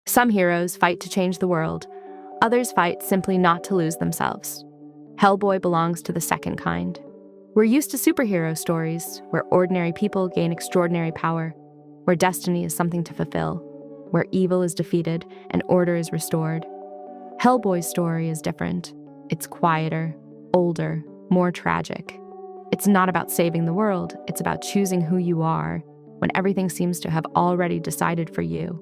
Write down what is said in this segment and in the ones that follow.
Some heroes fight to change the world. Others fight simply not to lose themselves. Hellboy belongs to the second kind. We're used to superhero stories where ordinary people gain extraordinary power, where destiny is something to fulfill, where evil is defeated and order is restored. Hellboy's story is different. It's quieter, older, more tragic. It's not about saving the world, it's about choosing who you are when everything seems to have already decided for you.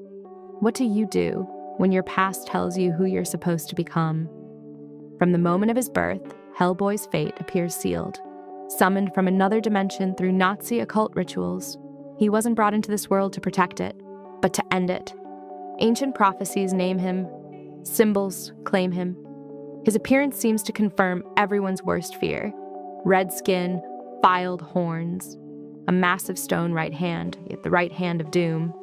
What do you do when your past tells you who you're supposed to become? From the moment of his birth, Hellboy's fate appears sealed. Summoned from another dimension through Nazi occult rituals, he wasn't brought into this world to protect it, but to end it. Ancient prophecies name him, symbols claim him. His appearance seems to confirm everyone's worst fear. Red skin, filed horns, a massive stone right hand, yet the right hand of doom.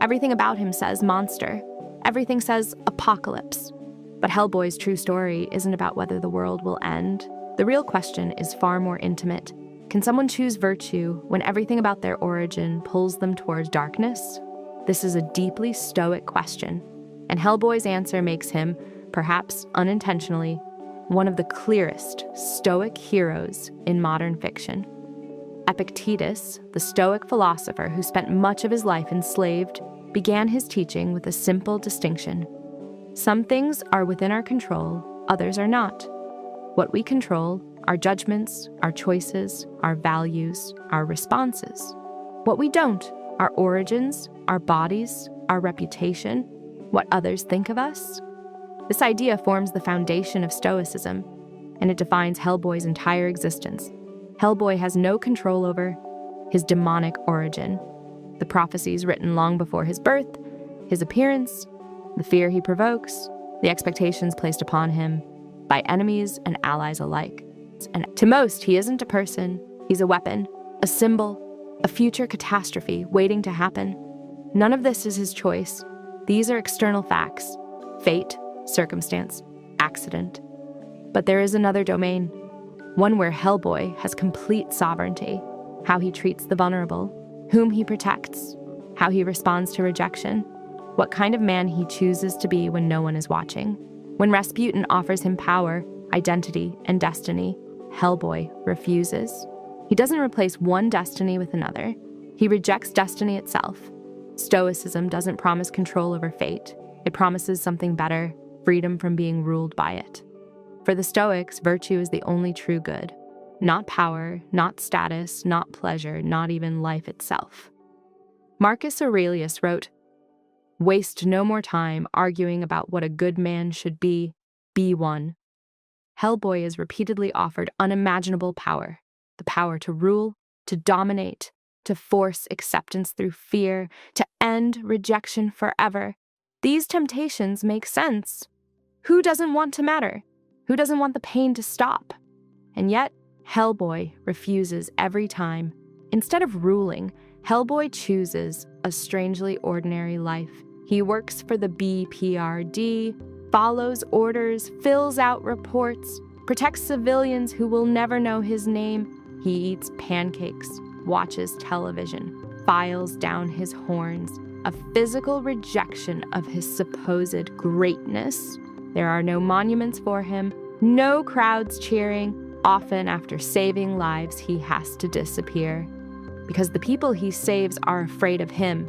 Everything about him says monster. Everything says apocalypse. But Hellboy's true story isn't about whether the world will end. The real question is far more intimate. Can someone choose virtue when everything about their origin pulls them towards darkness? This is a deeply stoic question, and Hellboy's answer makes him, perhaps unintentionally, one of the clearest stoic heroes in modern fiction. Epictetus, the Stoic philosopher who spent much of his life enslaved, began his teaching with a simple distinction. Some things are within our control, others are not. What we control, our judgments, our choices, our values, our responses. What we don't, our origins, our bodies, our reputation, what others think of us. This idea forms the foundation of Stoicism, and it defines Hellboy's entire existence. Hellboy has no control over his demonic origin, the prophecies written long before his birth, his appearance, the fear he provokes, the expectations placed upon him by enemies and allies alike. And to most, he isn't a person, he's a weapon, a symbol, a future catastrophe waiting to happen. None of this is his choice. These are external facts, fate, circumstance, accident. But there is another domain, one where Hellboy has complete sovereignty, how he treats the vulnerable, whom he protects, how he responds to rejection, what kind of man he chooses to be when no one is watching. When Rasputin offers him power, identity, and destiny, Hellboy refuses. He doesn't replace one destiny with another. He rejects destiny itself. Stoicism doesn't promise control over fate. It promises something better, freedom from being ruled by it. For the Stoics, virtue is the only true good. Not power, not status, not pleasure, not even life itself. Marcus Aurelius wrote, "Waste no more time arguing about what a good man should be one." Hellboy is repeatedly offered unimaginable power, the power to rule, to dominate, to force acceptance through fear, to end rejection forever. These temptations make sense. Who doesn't want to matter? Who doesn't want the pain to stop? And yet, Hellboy refuses every time. Instead of ruling, Hellboy chooses a strangely ordinary life. He works for the BPRD, follows orders, fills out reports, protects civilians who will never know his name. He eats pancakes, watches television, files down his horns, a physical rejection of his supposed greatness. There are no monuments for him, no crowds cheering. Often, after saving lives, he has to disappear because the people he saves are afraid of him,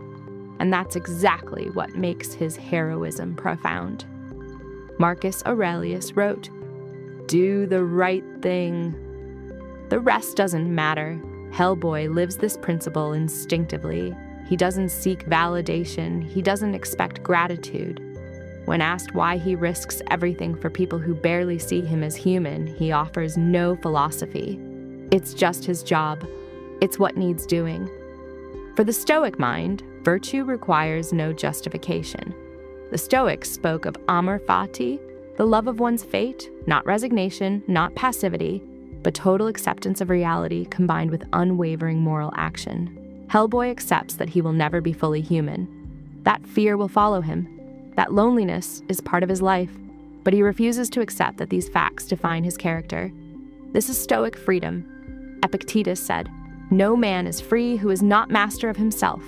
and that's exactly what makes his heroism profound. Marcus Aurelius wrote, "Do the right thing." The rest doesn't matter. Hellboy lives this principle instinctively. He doesn't seek validation. He doesn't expect gratitude. When asked why he risks everything for people who barely see him as human, he offers no philosophy. It's just his job. It's what needs doing. For the Stoic mind, virtue requires no justification. The Stoics spoke of amor fati, the love of one's fate, not resignation, not passivity, but total acceptance of reality combined with unwavering moral action. Hellboy accepts that he will never be fully human. That fear will follow him. That loneliness is part of his life, but he refuses to accept that these facts define his character. This is Stoic freedom. Epictetus said, "No man is free who is not master of himself."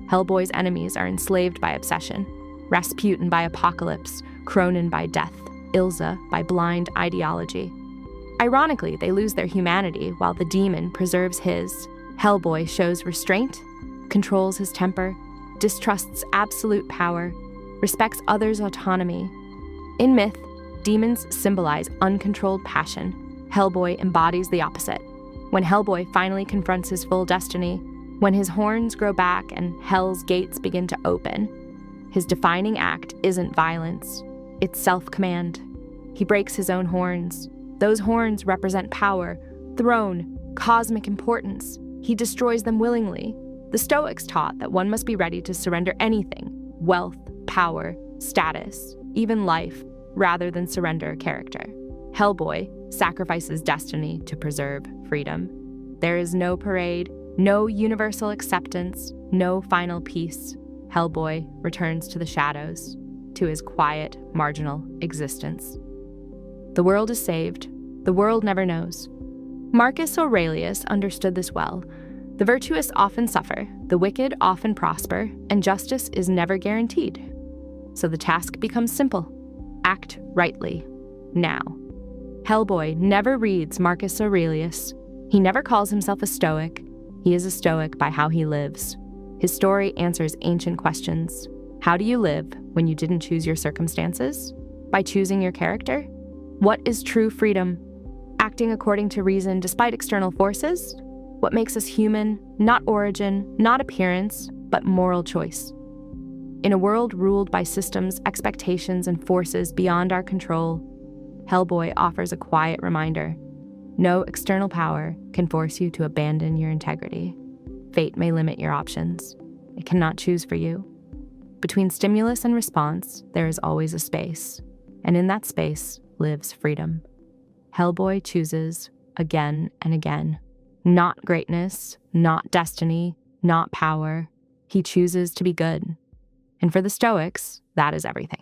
Hellboy's enemies are enslaved by obsession. Rasputin by apocalypse, Cronin by death, Ilsa by blind ideology. Ironically, they lose their humanity while the demon preserves his. Hellboy shows restraint, controls his temper, distrusts absolute power, respects others' autonomy. In myth, demons symbolize uncontrolled passion. Hellboy embodies the opposite. When Hellboy finally confronts his full destiny, when his horns grow back and Hell's gates begin to open, his defining act isn't violence, it's self-command. He breaks his own horns. Those horns represent power, throne, cosmic importance. He destroys them willingly. The Stoics taught that one must be ready to surrender anything, wealth, power, status, even life, rather than surrender character. Hellboy sacrifices destiny to preserve freedom. There is no parade, no universal acceptance, no final peace. Hellboy returns to the shadows, to his quiet, marginal existence. The world is saved. The world never knows. Marcus Aurelius understood this well. The virtuous often suffer, the wicked often prosper, and justice is never guaranteed. So the task becomes simple. Act rightly, now. Hellboy never reads Marcus Aurelius. He never calls himself a Stoic. He is a Stoic by how he lives. His story answers ancient questions. How do you live when you didn't choose your circumstances? By choosing your character? What is true freedom? Acting according to reason despite external forces? What makes us human? Not origin, not appearance, but moral choice. In a world ruled by systems, expectations, and forces beyond our control, Hellboy offers a quiet reminder. No external power can force you to abandon your integrity. Fate may limit your options. It cannot choose for you. Between stimulus and response, there is always a space, and in that space lives freedom. Hellboy chooses again and again. Not greatness, not destiny, not power. He chooses to be good. And for the Stoics, that is everything.